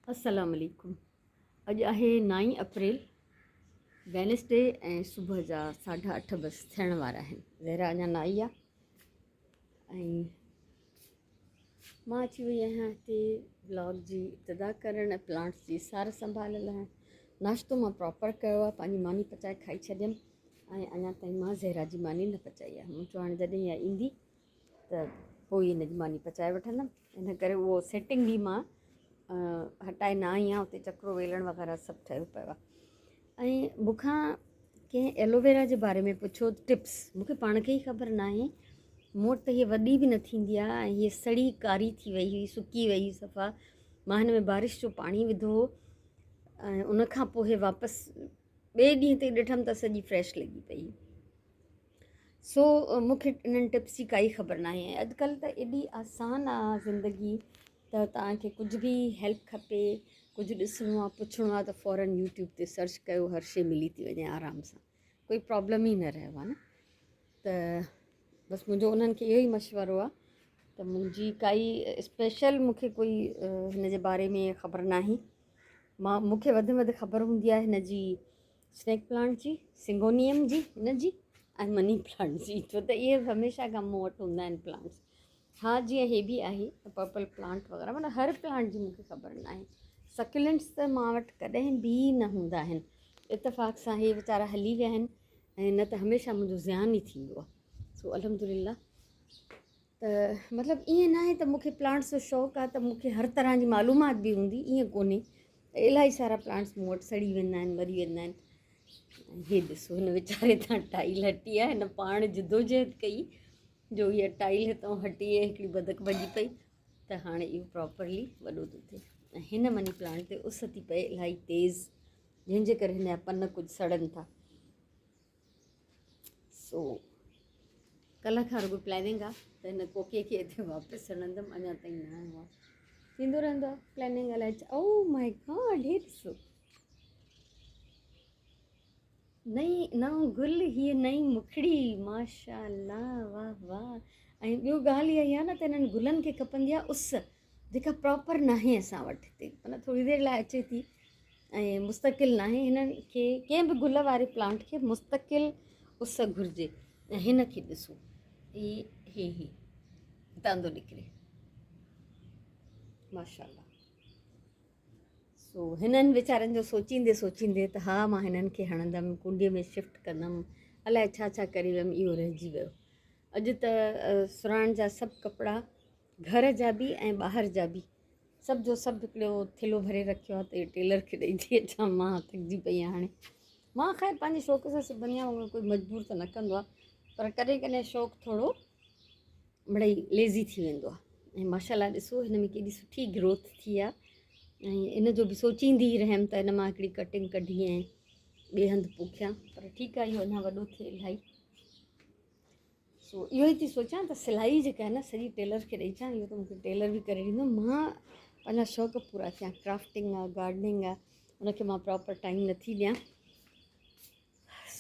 अस्सलाम वालेकुम। अॼु आहे 9 अप्रैल वेनसडे ऐं सुबुह जा 8:30 बस थियण वारा आहिनि। ज़हरा अञा न आई आहे ऐं मां अची वई आहियां हिते ब्लॉग जी इब्तिदा करणु, प्लांट्स जी सार संभाल लाइ। नाश्तो मां प्रॉपर कयो आहे, पंहिंजी मानी पचाए खाई छॾियमि ऐं अञा ताईं मां ज़हरा जी मानी न पचाई आहे। मूं चयो हाणे जॾहिं इहा ईंदी त पोइ हिन जी मानी पचाए वठंदमि, इन करे उहो सेटिंग बि मां हटाए न आई आहियां। उते चक्रो वेलण वग़ैरह सभु ठहियो पियो आहे। ऐं मूंखां कंहिं एलोवेरा जे बारे में पुछो टिप्स, मूंखे पाण खे ई ख़बर न आहे। मूं वटि त हीअ वॾी बि न थींदी आहे ऐं हीअ सड़ी कारी थी वई हुई, सुकी वई सफ़ा। मां हिन में बारिश जो पाणी विधो हो ऐं उनखां पोइ हे वापसि ॿिए ॾींहं ते ॾिठमि त सॼी फ्रेश लॻी पई। सो मूंखे इन्हनि टिप्स जी काई ख़बर न आहे। ऐं अॼुकल्ह त एॾी आसान आहे ज़िंदगी, त तव्हांखे कुझु बि हेल्प खपे, कुझु ॾिसणो आहे, पुछिणो आहे त फ़ौरन यूट्यूब ते सर्च कयो, हर शइ मिली थी वञे आराम सां। कोई प्रॉब्लम ई न रहियो आहे न। त बसि मुंहिंजो उन्हनि खे इहो ई मशवरो आहे त मुंहिंजी काई स्पेशल मूंखे कोई हिन जे बारे में ख़बर न आहे। मूंखे वधि में वधि ख़बर हूंदी आहे हिन जी स्नैक प्लांट जी, सिंगोनियम जी, हिन जी ऐं मनी प्लांट जी, छो त इहे हमेशह खां मूं वटि हूंदा आहिनि प्लांट्स। हा, जीअं हे बि आहे पर्पल प्लांट वग़ैरह, माना हर प्लांट जी मूंखे ख़बर न आहे। सक्यूलेंट्स त मां वटि कॾहिं बि न हूंदा आहिनि। इतफ़ाक़ सां हे वीचारा हली विया आहिनि ऐं न त हमेशह मुंहिंजो ज़्यान ई थींदो आहे। सो अल्हम्दुलिल्लाह। त मतिलबु ईअं न आहे त मूंखे प्लांट्स जो शौक़ु आहे त मूंखे हर तरह जी मालूमात बि हूंदी, ईअं कोन्हे। इलाही सारा प्लांट्स मूं वटि सड़ी वेंदा आहिनि, मरी वेंदा आहिनि। हे ॾिसो, हिन वीचारे तां टाइल हटी आहे, हिन पाण जिदोजहद कई जो हीअ टाइल हितां हटी आहे, हिकिड़ी बदक भॼी पई त हाणे इहो प्रॉपरली वॾो थो थिए। ऐं हिन मनी प्लांट ते उस थी पए इलाही तेज़, जंहिंजे करे हिन जा पन कुझु सड़नि था। सो कल्ह खां रुॻो प्लैनिंग आहे त हिन कोकीअ खे हिते वापसि हणंदमि, अञा ताईं न आयो आहे। थींदो रहंदो आहे प्लैनिंग अलाए। ओ माय गॉड, हे ॾिसो नई नओं गुल, हीअ नई मुखड़ी, माशाअल्लाह, वाह वाह। ऐं ॿियो ॻाल्हि इहा ई आहे न त हिननि गुलनि खे खपंदी आहे उस, जेका प्रॉपर न आहे असां वटि हिते, माना थोरी देरि लाइ अचे थी ऐं मुस्तक़िल न आहे। हिननि खे कंहिं बि गुल वारे प्लांट खे मुस्तक़िल उस घुरिजे। ऐं हिन खे ॾिसो, हे हितां थो निकिरे, माशाअल्लाह। सो हिननि वीचारनि जो सोचींदे सोचींदे त हा, मां हिननि खे हणंदमि, कुंडीअ में शिफ्ट कंदमि, अलाए छा छा करे वियमि, इहो रहिजी वियो। अॼु त सुराण जा सभु कपिड़ा, घर जा बि ऐं ॿाहिरि जा बि, सभु जो सभु हिकिड़ो थिलो भरे रखियो आहे त टेलर खे ॾेई थी अचां। मां थकिजी पई आहियां हाणे। मां ख़ैर पंहिंजे शौक़ सां सिबंदी आहियां, उहो कोई मजबूर त न कंदो आहे, पर कॾहिं कॾहिं शौक़ु थोरो मिड़ई लेज़ी थी वेंदो आहे। ऐं माशाअल्लाह ॾिसो, हिन में केॾी सुठी ग्रोथ थी आहे। ऐं इन जो बि सोचींदी रहियमि त हिन मां हिकिड़ी कटिंग कढी ऐं ॿिए हंधि पोखियां, पर ठीकु आहे, इहो अञा वॾो थिए इलाही। सो इहो ई थी सोचां त सिलाई जेका आहे न, सॼी टेलर खे ॾेई अचां। इहो त मूंखे टेलर बि करे ॾींदो। मां पंहिंजा शौक़ु पूरा कयां, क्राफ्टिंग आहे, गार्डनिंग आहे, उनखे मां प्रॉपर टाइम नथी ॾियां।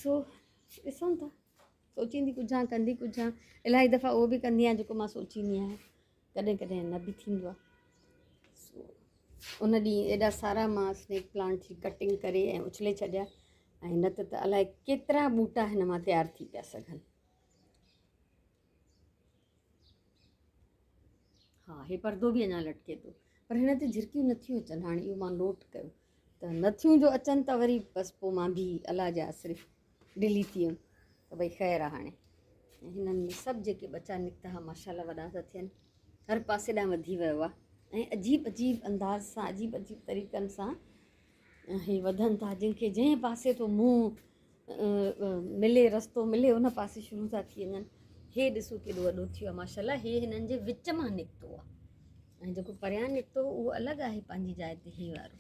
सो ॾिसूं था, सोचींदी कुझु आहे, कंदी कुझु आहे। इलाही दफ़ा उहो बि कंदी आहियां जेको मां सोचींदी आहियां, कॾहिं कॾहिं न बि थींदो आहे। सो उन ॾींहुं एॾा सारा मां स्नैक प्लांट जी कटिंग करे ऐं उछले छॾिया, ऐं न त अलाए केतिरा ॿूटा हिन मां तयारु थी पिया सघनि। हा, हे पर्दो बि अञा लटके थो, पर हिन ते झिरकियूं नथियूं अचनि। हाणे इहो मां नोट कयो त नथियूं जो अचनि त वरी बसि पोइ मां बि अलाह जा आसिरे ढिली थी वियमि त भई ख़ैरु आहे हाणे। ऐं हिननि में सभु जेके बचा निकिता हा, माशाअल्लाह वॾा था थियनि, हर पासे ॾांहुं वधी वियो आहे। ऐं अजीब अजीब अंदाज़ सां, अजीब अजीब तरीक़नि सां हे वधनि था, जंहिंखे जंहिं पासे थो मुंहुं मिले, रस्तो मिले, उन पासे शुरू था थी वञनि। हे ॾिसो केॾो वॾो थी वियो आहे, माशाअल्लाह। हे हिननि जे विच मां निकितो आहे, ऐं जेको परियां निकितो उहो अलॻि आहे पंहिंजी जाइ ते। हे वारो,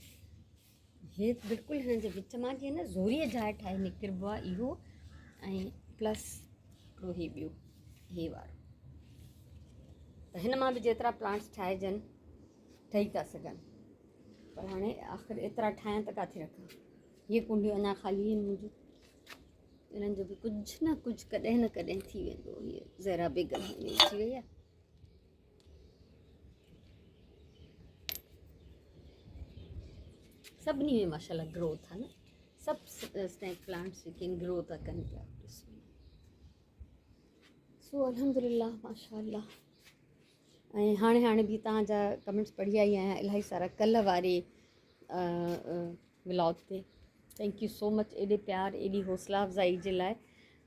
हे बिल्कुलु हिननि जे विच मां, जीअं न ज़ोरीअ जाइ ठाहे निकिरबो आहे इहो, ऐं प्लस हिकिड़ो हे ॿियो, हे वारो। त हिन मां बि जेतिरा प्लांट्स ठाहिजनि, ठही था सघनि, पर हाणे आख़िर एतिरा ठाहियां त किथे रखां। हीअ कुंडियूं अञा ख़ाली आहिनि मुंहिंजूं, इन्हनि जो बि कुझु न कुझु कॾहिं न कॾहिं थी वेंदो। हीअ ज़रा बेगम में अची वई आहे। सभिनी में माशाल्लाह ग्रोथ आहे न, सभु स्नैक प्लांट्स जेके आहिनि ग्रो था कनि पिया। सो अल्हम्दुलिल्लाह माशाल्लाह। ऐं हाणे बि तव्हांजा कमेंट्स पढ़ी आई आहियां इलाही सारा कल्ह वारे व्लॉग ते। थैंक यू सो मच एॾे प्यार एॾी हौसला अफ़ज़ाई जे लाइ।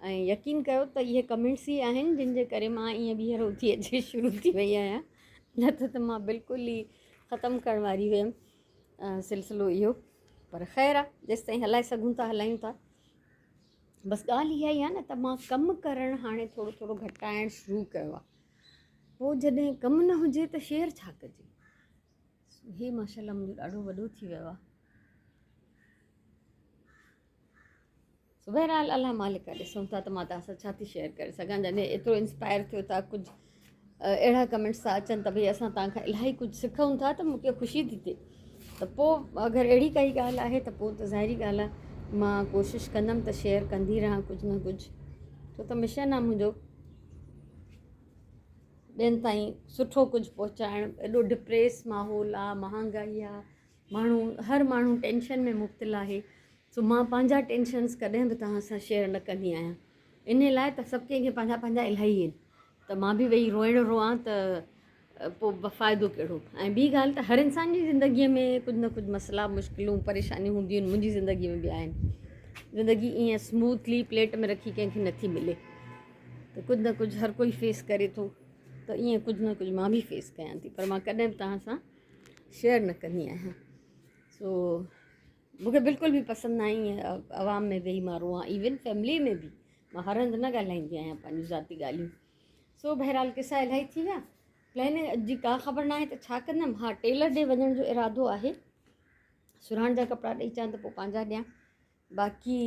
ऐं यकीन कयो त इहे कमेंट्स ई आहिनि जिन जे करे मां ईअं ॿीहर उथी अचे शुरू थी वई आहियां, न त मां बिल्कुलु ई ख़तमु करण वारी हुयमि सिलसिलो इहो। पर ख़ैरु आहे, जेसिताईं हलाए सघूं था हलायूं था। बसि ॻाल्हि इहा ई आहे न त मां कमु करणु हाणे थोरो थोरो घटाइणु शुरू कयो आहे। पोइ जॾहिं कमु न हुजे त शेयर छा कजे। इहे माशाल्लाह मुंहिंजो ॾाढो वॾो थी वियो आहे। सो बहरहाल अल्लाह मालिक ॾिसूं था त मां तव्हां सां छा थी शेयर करे सघां। जॾहिं एतिरो इंस्पायर थियो था, कुझु अहिड़ा कमेंट्स था अचनि त भई असां तव्हांखां इलाही कुझु सिखूं था, त मूंखे ख़ुशी थी थिए। त पोइ अगरि अहिड़ी काई ॻाल्हि आहे त पोइ त ज़ाहिरी ॻाल्हि आहे मां कोशिशि कंदमि त शेयर कंदी रहां कुझु न कुझु, छो त मिशन आहे मुंहिंजो ॿियनि ताईं सुठो कुझु पहुचाइणु। एॾो डिप्रेस माहौल आहे, महांगाई आहे, हर माण्हू टेंशन में मुब्तिल आहे। सो मां पंहिंजा टेंशन्स कॾहिं बि तव्हां सां शेयर न कंदी आहियां। इन लाइ त सभु कंहिंखे पंहिंजा पंहिंजा इलाही आहिनि, त मां बि वेही रोआं त पोइ फ़ाइदो कहिड़ो। ऐं ॿी ॻाल्हि त हर इंसान जी ज़िंदगीअ में कुझु न कुझु मसइला मुश्किलूं परेशानियूं हूंदियूं आहिनि, मुंहिंजी ज़िंदगीअ में बि आहिनि। ज़िंदगी ईअं स्मूथली प्लेट में रखी कंहिंखे नथी मिले, त कुझु न कुझु हर कोई फेस करे थो। त ईअं कुझु न कुझु मां बि फेस कयां थी, पर मां कॾहिं बि तव्हां सां शेयर न कंदी आहियां। सो मूंखे बिल्कुलु बि पसंदि न आहे ईअं आवाम में वेही मां रोआं। इवन फैमिली में बि मां हर हंधि न ॻाल्हाईंदी आहियां पंहिंजूं ज़ाती ॻाल्हियूं। सो बहरहाल किसा इलाही थी विया। प्लान अॼु जी का ख़बर न आहे त छा कंदमि। हा, टेलर ॾे वञण जो इरादो आहे। सुराण जा कपिड़ा ॾेई अचां त पोइ पंहिंजा ॾियां। बाक़ी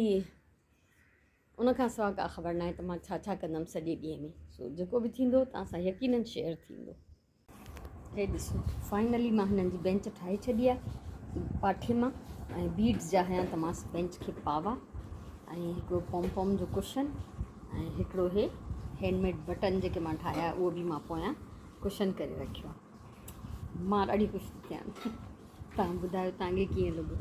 उनखां सवाइ का ख़बर न आहे त मां छा छा कंदमि सॼे ॾींहं में। सो जेको बि थींदो तव्हां सां यकीनन शेयर थींदो। हे ॾिसो, फाइनली मां हिननि जी बेंच ठाहे छॾी आहे पाठे मां, ऐं बीड्स जा हयां तमामु बेंच खे पावा, ऐं हिकिड़ो पॉम जो कुशन, ऐं हिकिड़ो हे हैंडमेड बटन जेके मां ठाहिया उहो बि मां पोयां कुशन करे रखियो आहे। मां ॾाढी ख़ुशि थी थियां। तव्हां ॿुधायो तव्हांखे कीअं लॻो।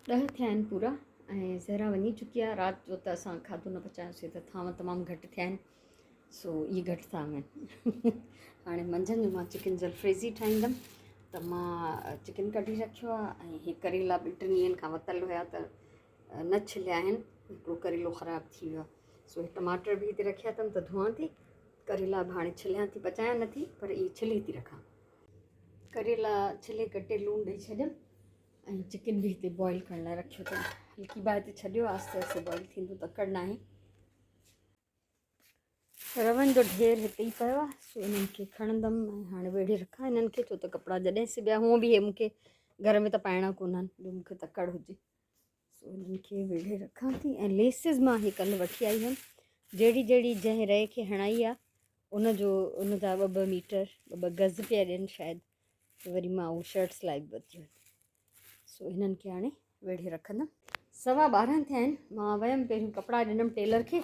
10 थिया आहिनि पूरा, ऐं ज़हरा वञी चुकी आहे। राति जो त असां खाधो न पचायोसीं त थांव तमामु घटि थिया आहिनि। सो इहे घटि था वञनि। हाणे मंझंदि जो मां चिकन जलफ्रेज़ी ठाहींदमि, त मां चिकन कढी रखियो आहे। ऐं हीअ करेला 2-3 ॾींहंनि खां वतल हुया त न छिलिया आहिनि, हिकिड़ो करेलो ख़राबु थी वियो आहे। सो टमाटर बि हिते रखिया अथमि त धोआं थी। करेला बि हाणे छिलियां थी, पचायां नथी पर इहे छिले थी रखां। करेला छिले कटे लूणु ॾेई छॾियमि, ऐं चिकन बि हिते बॉइल करण लाइ रखियो अथमि। हल्की बाहि ते छॾियो, आहिस्ते आहिस्ते बॉइल थींदो, तकड़ि न आहे। रवनि जो ढेर हिते ई पियो आहे। सो इन्हनि खे खणंदमि ऐं हाणे वेढ़े रखां इन्हनि खे, छो त कपिड़ा जॾहिं सिबिया हूअं बि हे मूंखे घर में त पाइणा कोन्हनि जो मूंखे तकड़ि हुजे। सो इन्हनि खे वेढ़े रखां थी। ऐं लेसिस मां हे कल्ह वठी आई हुयमि। जहिड़ी जंहिं रए खे हणाई आहे उनजा 2 मीटर 2 गज़ पिया ॾियनि शायदि, त वरी मां उहो शर्ट सिलाई वरितियूं आहिनि। सो हिननि खे हाणे वेढ़े रखंदमि। 12:15 थिया आहिनि। मां वियमि पहिरियों कपिड़ा ॾिनमि टेलर खे,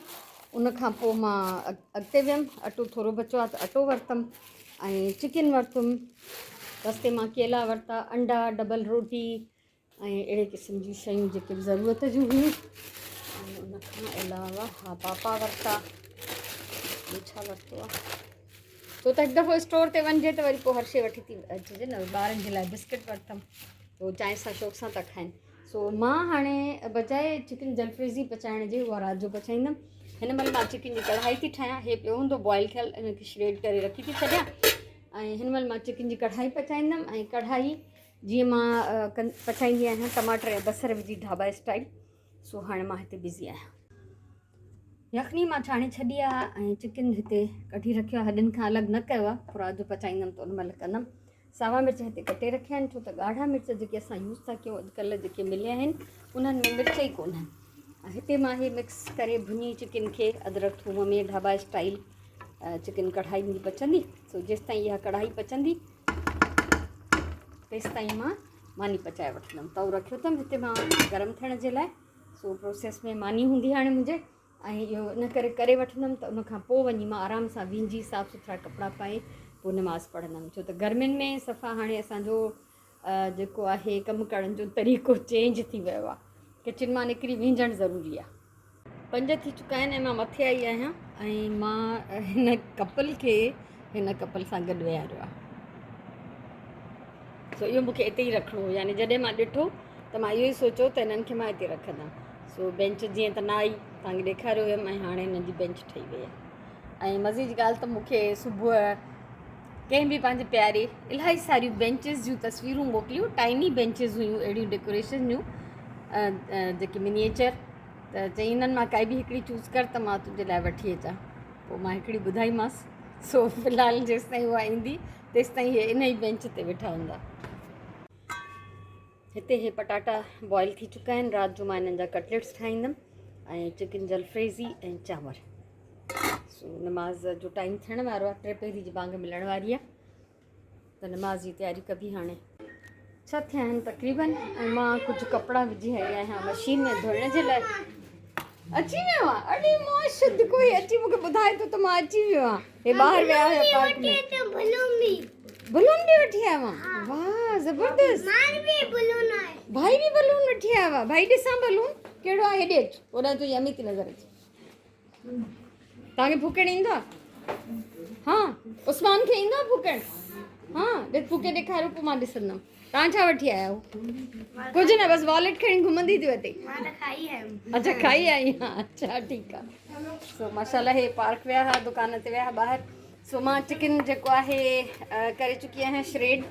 उनखां पोइ मां अॻिते वियमि। अटो थोरो बचो आहे त अटो वरितमि, ऐं चिकन वरितुमि। रस्ते मां केला वरिता, अंडा, डबल रोटी, ऐं अहिड़े क़िस्म जी शयूं जेके बि ज़रूरत जूं हुयूं। ऐं उनखां अलावा हा पापा वरिता। ॿियो छा वरितो आहे, छो त हिकु दफ़ो स्टोर ते वञिजे त वरी पोइ हर शइ वठी थी अचिजे न। ॿारनि जे लाइ बिस्किट वरितमि, उहो चांहि सां शौक़ सां था खाइनि। सो मां हाणे बजाए चिकन जलफ्रेज़ी पचाइण जे उहा राति जो पचाईंदमि। हिन महिल मां चिकन जी कढ़ाई थी ठाहियां। हे पियो हूंदो बॉइल थियल, इनखे श्रेड करे रखी थी छॾियां। ऐं हिन महिल मां चिकन जी कढ़ाई पचाईंदमि। ऐं कढ़ाई जीअं मां पचाईंदी आहियां टमाटर ऐं बसर विझी ढाबा स्टाइल। सो हाणे मां हिते बिज़ी आहियां। यखनी मां छाणे छॾी आहे, ऐं चिकन हिते कढी रखियो आहे, हॾियुनि खां अलॻि न कयो आहे। पोइ राति जो पचाईंदमि त उन महिल कंदमि। सावा मिर्च हिते कटे रखिया आहिनि, छो त ॻाढ़ा मिर्च जेके असां यूज़ था कयूं अॼुकल्ह जेके मिलिया आहिनि उन्हनि में मिर्च ई कोन्हनि। हिते मां इहे मिक्स करे भुञी चिकन खे अदरक थूम में ढाबा स्टाइल चिकन कढ़ाई मुंहिंजी पचंदी। सो जेसिताईं इहा कढ़ाई पचंदी तेसिताईं मां मानी पचाए वठंदमि। तओ रखियो अथमि हिते मां गरम थियण जे लाइ। सो प्रोसेस में मानी हूंदी हाणे मुंहिंजे, ऐं इहो इन करे वठंदमि त उनखां पोइ वञी मां आराम सां विझी साफ़ु सुथिरा कपिड़ा पाए पोइ नमाज़ पढ़ंदमि, छो त गर्मियुनि में सफ़ा हाणे असांजो जेको आहे कमु करण जो तरीक़ो चेंज थी वियो आहे। किचन मां निकिरी विञणु ज़रूरी आहे। 5 थी चुका आहिनि ऐं मां मथे आई आहियां ऐं मां हिन कपल सां गॾु विहारियो आहे। सो इहो मूंखे हिते ई रखिणो हो, यानी जॾहिं मां ॾिठो त मां इहो ई सोचियो त हिननि खे मां हिते रखंदमि। सो बेंच जीअं त न आई, तव्हांखे ॾेखारियो हुयमि, ऐं हाणे हिननि जी बेंच ठही वई आहे। ऐं मज़े जी ॻाल्हि त मूंखे सुबुह कंहिं बि पंहिंजे प्यारे इलाही सारियूं बेंचिस जूं तस्वीरूं मोकिलियूं, टाइनी बेंचिस हुयूं, अहिड़ियूं डेकोरेशन जूं जेके मिनिएचर, त चई हिननि मां काई बि हिकिड़ी चूज़ कर त मां तुंहिंजे लाइ वठी अचां। पोइ मां हिकिड़ी ॿुधाईमांसि। सो फ़िलहालु जेसि ताईं उहा ईंदी तेसि ताईं इहे इन ई बेंच ते वेठा हूंदा। हिते इहे पटाटा बॉइल थी चुका आहिनि। राति जो मां हिननि जा कटलेट्स ठाहींदमि ऐं चिकन जलफ्रेज़ी ऐं चांवर। सो नमाज़ जो टाइम थियण वारो आहे, 3 पहिरीं जी बांग मिलण वारी आहे, त नमाज़ जी तयारी कबी। हाणे 6 थिया आहिनि तक़रीबन, ऐं मां कुझु कपिड़ा विझी आई आहियां मशीन में धोइण जे लाइ। अची वियो आहे? अड़े मां शुद्ध कोई अची मूंखे ॿुधाए थो त मां अची वियो आहियां। हे ॿाहिरि विया हुया पार्क में। बलून बि वठी आया हुआ? वाह ज़बरदस्त। भाई बि बलून वठी आया हुआ? भाई ॾिसां बलून कहिड़ो आहे। हेॾे अच, होॾां तुंहिंजी अम्मी थी नज़र अचे। तव्हांखे फूकण ईंदो आहे? हा, उस्मान खे ईंदो आहे फूकण? हा, ॾिस फूके ॾेखारियो, पोइ मां ॾिसंदमि। तव्हां छा वठी आया आहियो? कुझु न, बसि वॉलेट खणी घुमंदी थी वते। अच्छा खाई आई? हा, अच्छा ठीकु आहे। सो माशाल्लाह हे पार्क विया हुआ, दुकान ते विया ॿाहिरि। सो मां चिकन जेको आहे करे चुकी आहियां श्रेड।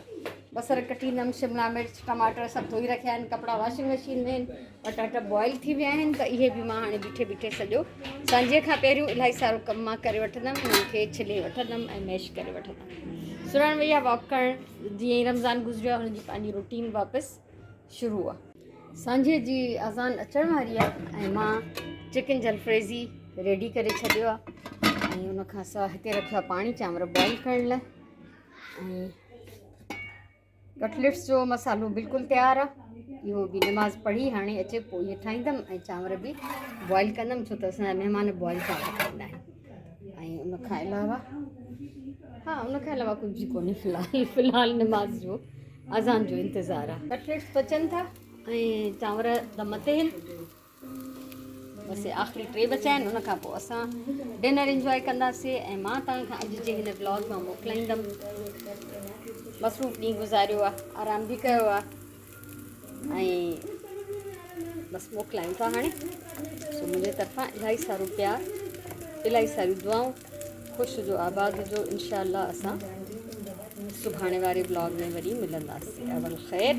बसर कटींदमि, शिमला मिर्च टमाटर सभु धोई रखिया आहिनि, कपिड़ा वॉशिंग मशीन में आहिनि, पटाटा बॉइल थी विया आहिनि। त इहे बि मां हाणे बीठे बीठे सॼो संझे खां पहिरियों इलाही सारो कमु मां करे वठंदमि, उन्हनि खे छिले वठंदमि ऐं मैश करे वठंदमि। सुरण वई आहे वॉक करणु, जीअं ई रमज़ान गुज़रियो आहे हुनजी पंहिंजी रूटीन वापसि शुरू आहे। सांझे जी अज़ान अचण वारी आहे ऐं मां चिकन जलफ्रेज़ी रेडी करे छॾियो आहे ऐं उनखां सवाइ हिते रखियो आहे पाणी चांवर बॉइल करण लाइ। ऐं कटलेट्स जो मसालो बिल्कुलु तयारु आहे। इहो बि नमाज़ पढ़ी हाणे अचे पोइ इहे ठाहींदमि ऐं चांवर बि बॉइल कंदमि, छो त असांजा महिमान बॉइल चांवर खाईंदा आहिनि। ऐं उनखां अलावा कुझु बि कोन्हे फ़िलहालु नमाज़ जो अज़ान जो इंतज़ारु आहे। कटलेट्स पचनि था ऐं चांवर दम ते आहिनि। बसि आख़िरी 3 बचा आहिनि, उनखां पोइ असां डिनर इंजॉय कंदासीं ऐं मां तव्हांखां अॼु जे हिन ब्लॉग मां मोकिलाईंदमि। मसरूफ़ ॾींहुं गुज़ारियो आहे, आराम बि कयो आहे ऐं बसि मोकिलायूं था हाणे। सो मुंहिंजे तरफ़ां इलाही सारो प्यार, इलाही सारियूं दुआऊं, ख़ुशि जो आबाद जो। इंशाअल्लाह असां सुभाणे वारे ब्लॉग में वरी मिलंदासीं। अवल ख़ैर,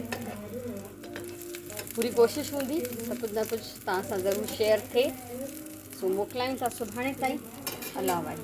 पूरी कोशिशि हूंदी त कुझु न कुझु तव्हां सां ज़रूरु शेयर थिए। सो मोकिलायूं था सुभाणे ताईं। अल्लाह वारी।